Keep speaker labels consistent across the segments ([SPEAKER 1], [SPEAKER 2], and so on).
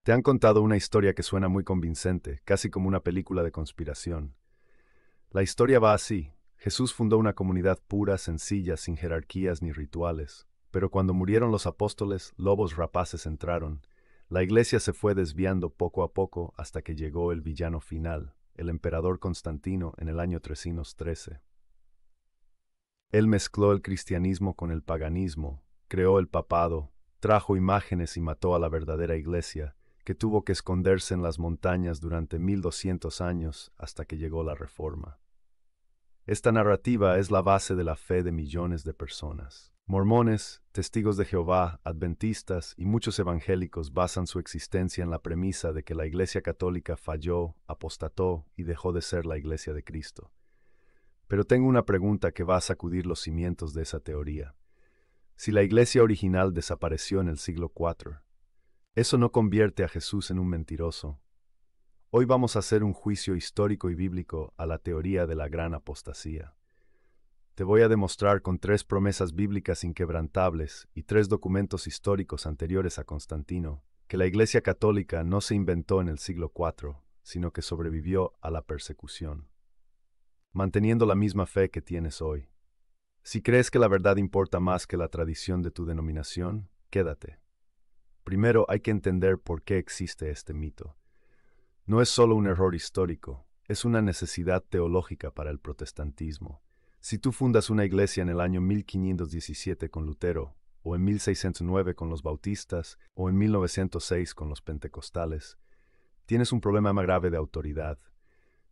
[SPEAKER 1] Te han contado una historia que suena muy convincente, casi como una película de conspiración. La historia va así. Jesús fundó una comunidad pura, sencilla, sin jerarquías ni rituales. Pero cuando murieron los apóstoles, lobos rapaces entraron. La iglesia se fue desviando poco a poco hasta que llegó el villano final, el emperador Constantino, en el año 313. Él mezcló el cristianismo con el paganismo, creó el papado, trajo imágenes y mató a la verdadera iglesia, que tuvo que esconderse en las montañas durante 1200 años hasta que llegó la Reforma. Esta narrativa es la base de la fe de millones de personas. Mormones, testigos de Jehová, adventistas y muchos evangélicos basan su existencia en la premisa de que la Iglesia Católica falló, apostató y dejó de ser la Iglesia de Cristo. Pero tengo una pregunta que va a sacudir los cimientos de esa teoría. Si la Iglesia original desapareció en el siglo IV, ¿eso no convierte a Jesús en un mentiroso? Hoy vamos a hacer un juicio histórico y bíblico a la teoría de la gran apostasía. Te voy a demostrar con 3 promesas bíblicas inquebrantables y 3 documentos históricos anteriores a Constantino que la Iglesia Católica no se inventó en el siglo IV, sino que sobrevivió a la persecución, manteniendo la misma fe que tienes hoy. Si crees que la verdad importa más que la tradición de tu denominación, quédate. Primero hay que entender por qué existe este mito. No es solo un error histórico, es una necesidad teológica para el protestantismo. Si tú fundas una iglesia en el año 1517 con Lutero, o en 1609 con los bautistas, o en 1906 con los pentecostales, tienes un problema más grave de autoridad.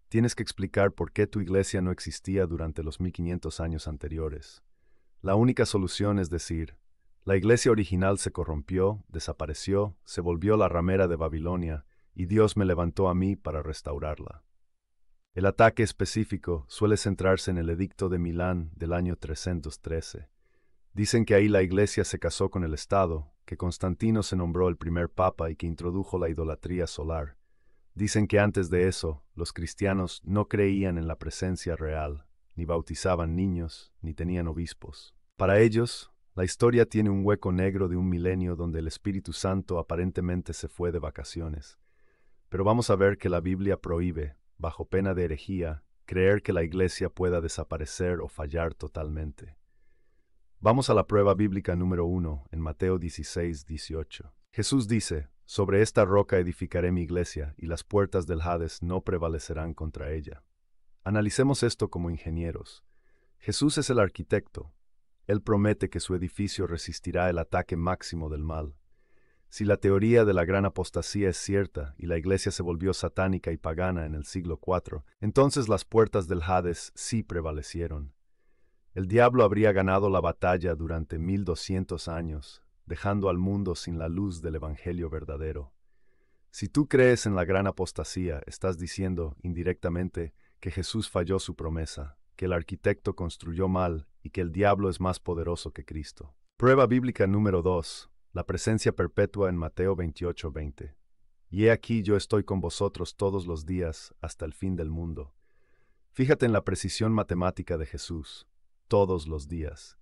[SPEAKER 1] Tienes que explicar por qué tu iglesia no existía durante los 1500 años anteriores. La única solución es decir, la iglesia original se corrompió, desapareció, se volvió la ramera de Babilonia, y Dios me levantó a mí para restaurarla. El ataque específico suele centrarse en el Edicto de Milán del año 313. Dicen que ahí la iglesia se casó con el Estado, que Constantino se nombró el primer papa y que introdujo la idolatría solar. Dicen que antes de eso, los cristianos no creían en la presencia real, ni bautizaban niños, ni tenían obispos. Para ellos, la historia tiene un hueco negro de un milenio donde el Espíritu Santo aparentemente se fue de vacaciones. Pero vamos a ver que la Biblia prohíbe, bajo pena de herejía, creer que la iglesia pueda desaparecer o fallar totalmente. Vamos a la prueba bíblica número 1, en Mateo 16:18. Jesús dice, «Sobre esta roca edificaré mi iglesia, y las puertas del Hades no prevalecerán contra ella». Analicemos esto como ingenieros. Jesús es el arquitecto. Él promete que su edificio resistirá el ataque máximo del mal. Si la teoría de la gran apostasía es cierta y la iglesia se volvió satánica y pagana en el siglo IV, entonces las puertas del Hades sí prevalecieron. El diablo habría ganado la batalla durante 1200 años, dejando al mundo sin la luz del evangelio verdadero. Si tú crees en la gran apostasía, estás diciendo, indirectamente, que Jesús falló su promesa, que el arquitecto construyó mal y que el diablo es más poderoso que Cristo. Prueba bíblica número 2. La presencia perpetua en Mateo 28:20. Y he aquí yo estoy con vosotros todos los días hasta el fin del mundo. Fíjate en la precisión matemática de Jesús. Todos los días.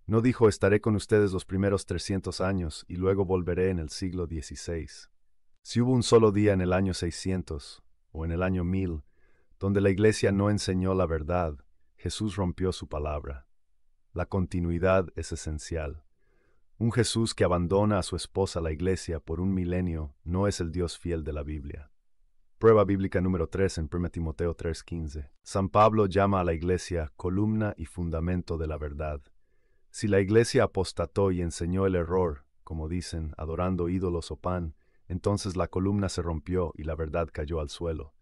[SPEAKER 1] No dijo estaré con ustedes los primeros 300 años y luego volveré en el siglo XVI. Si hubo un solo día en el año 600 o en el año 1000, donde la iglesia no enseñó la verdad, Jesús rompió su palabra. La continuidad es esencial. Un Jesús que abandona a su esposa la iglesia por un milenio no es el Dios fiel de la Biblia. Prueba bíblica número 3 en 1 Timoteo 3:15. San Pablo llama a la iglesia columna y fundamento de la verdad. Si la iglesia apostató y enseñó el error, como dicen, adorando ídolos o pan, entonces la columna se rompió y la verdad cayó al suelo.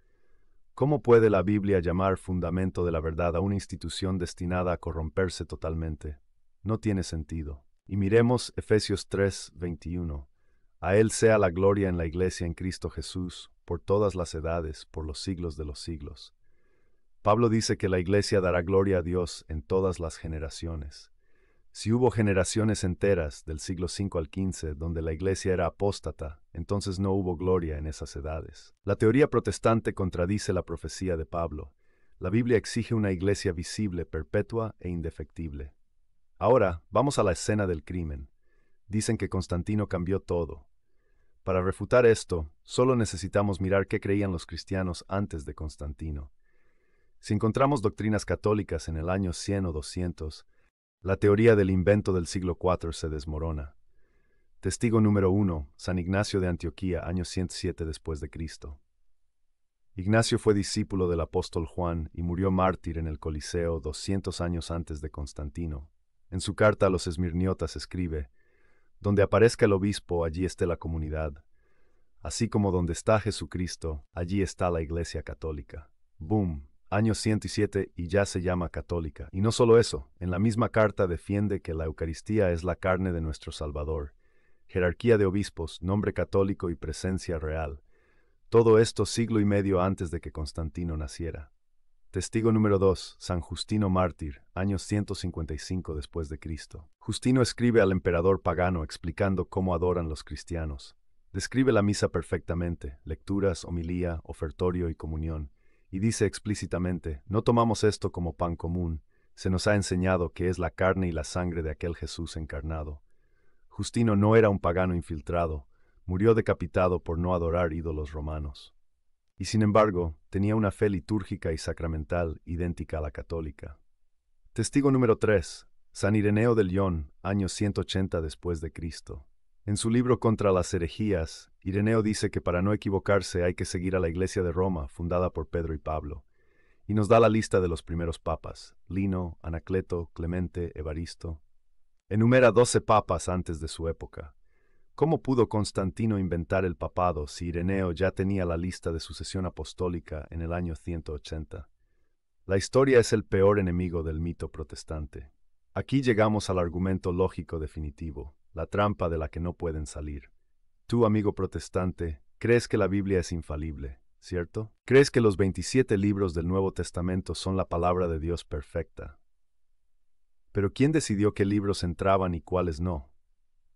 [SPEAKER 1] ¿Cómo puede la Biblia llamar fundamento de la verdad a una institución destinada a corromperse totalmente? No tiene sentido. Y miremos Efesios 3:21. A Él sea la gloria en la iglesia en Cristo Jesús, por todas las edades, por los siglos de los siglos. Pablo dice que la iglesia dará gloria a Dios en todas las generaciones. Si hubo generaciones enteras, del siglo V al XV, donde la iglesia era apóstata, entonces no hubo gloria en esas edades. La teoría protestante contradice la profecía de Pablo. La Biblia exige una iglesia visible, perpetua e indefectible. Ahora, vamos a la escena del crimen. Dicen que Constantino cambió todo. Para refutar esto, solo necesitamos mirar qué creían los cristianos antes de Constantino. Si encontramos doctrinas católicas en el año 100 o 200, la teoría del invento del siglo IV se desmorona. Testigo número 1, San Ignacio de Antioquía, año 107 después de Cristo. Ignacio fue discípulo del apóstol Juan y murió mártir en el Coliseo 200 años antes de Constantino. En su carta a los esmirniotas escribe: donde aparezca el obispo, allí esté la comunidad. Así como donde está Jesucristo, allí está la Iglesia Católica. Boom, año 107 y ya se llama católica. Y no solo eso, en la misma carta defiende que la Eucaristía es la carne de nuestro Salvador. Jerarquía de obispos, nombre católico y presencia real. Todo esto siglo y medio antes de que Constantino naciera. Testigo número 2, San Justino Mártir, año 155 después de Cristo. Justino escribe al emperador pagano explicando cómo adoran los cristianos. Describe la misa perfectamente, lecturas, homilía, ofertorio y comunión, y dice explícitamente: no tomamos esto como pan común, se nos ha enseñado que es la carne y la sangre de aquel Jesús encarnado. Justino no era un pagano infiltrado, murió decapitado por no adorar ídolos romanos. Y sin embargo, tenía una fe litúrgica y sacramental idéntica a la católica. Testigo número 3, San Ireneo de Lyon, año 180 después de Cristo. En su libro Contra las herejías, Ireneo dice que para no equivocarse hay que seguir a la Iglesia de Roma, fundada por Pedro y Pablo, y nos da la lista de los primeros papas: Lino, Anacleto, Clemente, Evaristo. Enumera 12 papas antes de su época. ¿Cómo pudo Constantino inventar el papado si Ireneo ya tenía la lista de sucesión apostólica en el año 180? La historia es el peor enemigo del mito protestante. Aquí llegamos al argumento lógico definitivo, la trampa de la que no pueden salir. Tú, amigo protestante, crees que la Biblia es infalible, ¿cierto? ¿Crees que los 27 libros del Nuevo Testamento son la palabra de Dios perfecta? Pero ¿quién decidió qué libros entraban y cuáles no?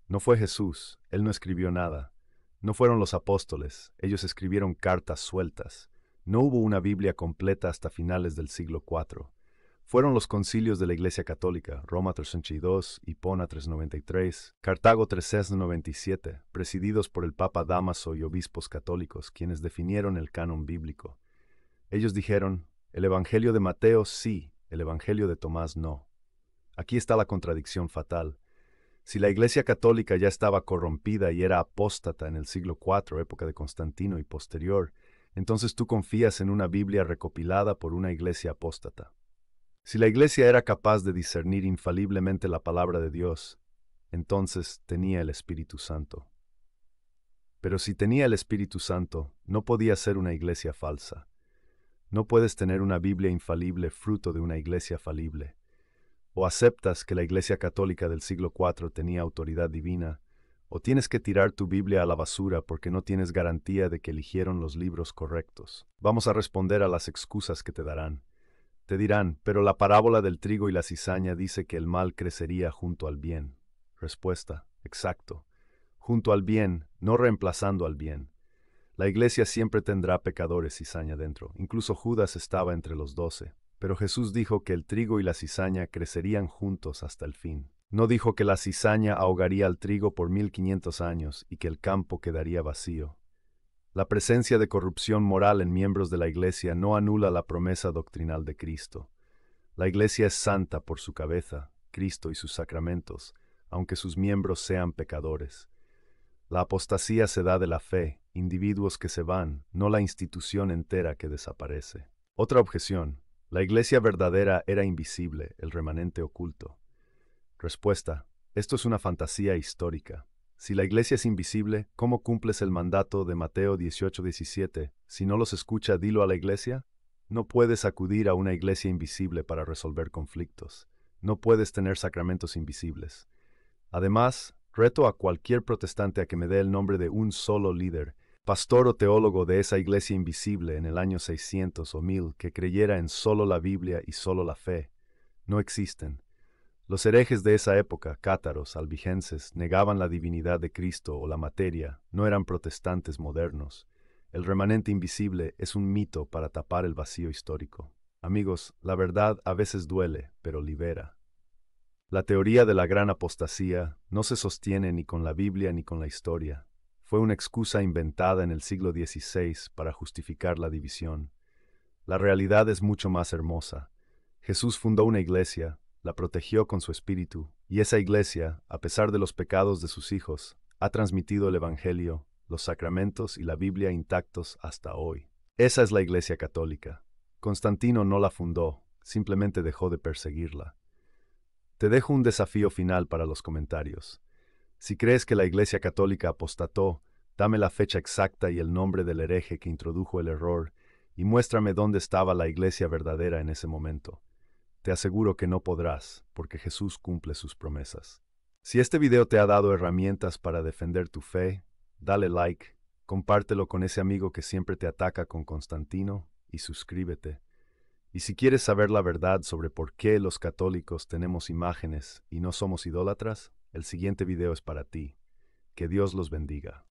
[SPEAKER 1] No fue Jesús, él no escribió nada. No fueron los apóstoles, ellos escribieron cartas sueltas. No hubo una Biblia completa hasta finales del siglo IV. Fueron los concilios de la Iglesia Católica, Roma 382, Hipona 393, Cartago 397, presididos por el Papa Dámaso y obispos católicos, quienes definieron el canon bíblico. Ellos dijeron: el Evangelio de Mateo sí, el Evangelio de Tomás no. Aquí está la contradicción fatal. Si la Iglesia Católica ya estaba corrompida y era apóstata en el siglo IV, época de Constantino y posterior, entonces tú confías en una Biblia recopilada por una Iglesia apóstata. Si la Iglesia era capaz de discernir infaliblemente la palabra de Dios, entonces tenía el Espíritu Santo. Pero si tenía el Espíritu Santo, no podía ser una Iglesia falsa. No puedes tener una Biblia infalible fruto de una Iglesia falible. O aceptas que la Iglesia Católica del siglo IV tenía autoridad divina, o tienes que tirar tu Biblia a la basura porque no tienes garantía de que eligieron los libros correctos. Vamos a responder a las excusas que te darán. Te dirán: pero la parábola del trigo y la cizaña dice que el mal crecería junto al bien. Respuesta: exacto. Junto al bien, no reemplazando al bien. La Iglesia siempre tendrá pecadores cizaña dentro. Incluso Judas estaba entre los 12. Pero Jesús dijo que el trigo y la cizaña crecerían juntos hasta el fin. No dijo que la cizaña ahogaría al trigo por 1500 años y que el campo quedaría vacío. La presencia de corrupción moral en miembros de la Iglesia no anula la promesa doctrinal de Cristo. La Iglesia es santa por su cabeza, Cristo y sus sacramentos, aunque sus miembros sean pecadores. La apostasía se da de la fe, individuos que se van, no la institución entera que desaparece. Otra objeción: la Iglesia verdadera era invisible, el remanente oculto. Respuesta: esto es una fantasía histórica. Si la Iglesia es invisible, ¿cómo cumples el mandato de Mateo 18:17? Si no los escucha, dilo a la Iglesia. No puedes acudir a una Iglesia invisible para resolver conflictos. No puedes tener sacramentos invisibles. Además, reto a cualquier protestante a que me dé el nombre de un solo líder, pastor o teólogo de esa Iglesia invisible en el año 600 o 1000 que creyera en solo la Biblia y solo la fe. No existen. Los herejes de esa época, cátaros, albigenses, negaban la divinidad de Cristo o la materia, no eran protestantes modernos. El remanente invisible es un mito para tapar el vacío histórico. Amigos, la verdad a veces duele, pero libera. La teoría de la gran apostasía no se sostiene ni con la Biblia ni con la historia. fue una excusa inventada en el siglo XVI para justificar la división. La realidad es mucho más hermosa. Jesús fundó una iglesia, la protegió con su espíritu, y esa iglesia, a pesar de los pecados de sus hijos, ha transmitido el Evangelio, los sacramentos y la Biblia intactos hasta hoy. Esa es la Iglesia Católica. Constantino no la fundó, simplemente dejó de perseguirla. Te dejo un desafío final para los comentarios. Si crees que la Iglesia Católica apostató, dame la fecha exacta y el nombre del hereje que introdujo el error, y muéstrame dónde estaba la Iglesia verdadera en ese momento. Te aseguro que no podrás, porque Jesús cumple sus promesas. Si este video te ha dado herramientas para defender tu fe, dale like, compártelo con ese amigo que siempre te ataca con Constantino y suscríbete. Y si quieres saber la verdad sobre por qué los católicos tenemos imágenes y no somos idólatras, el siguiente video es para ti. Que Dios los bendiga.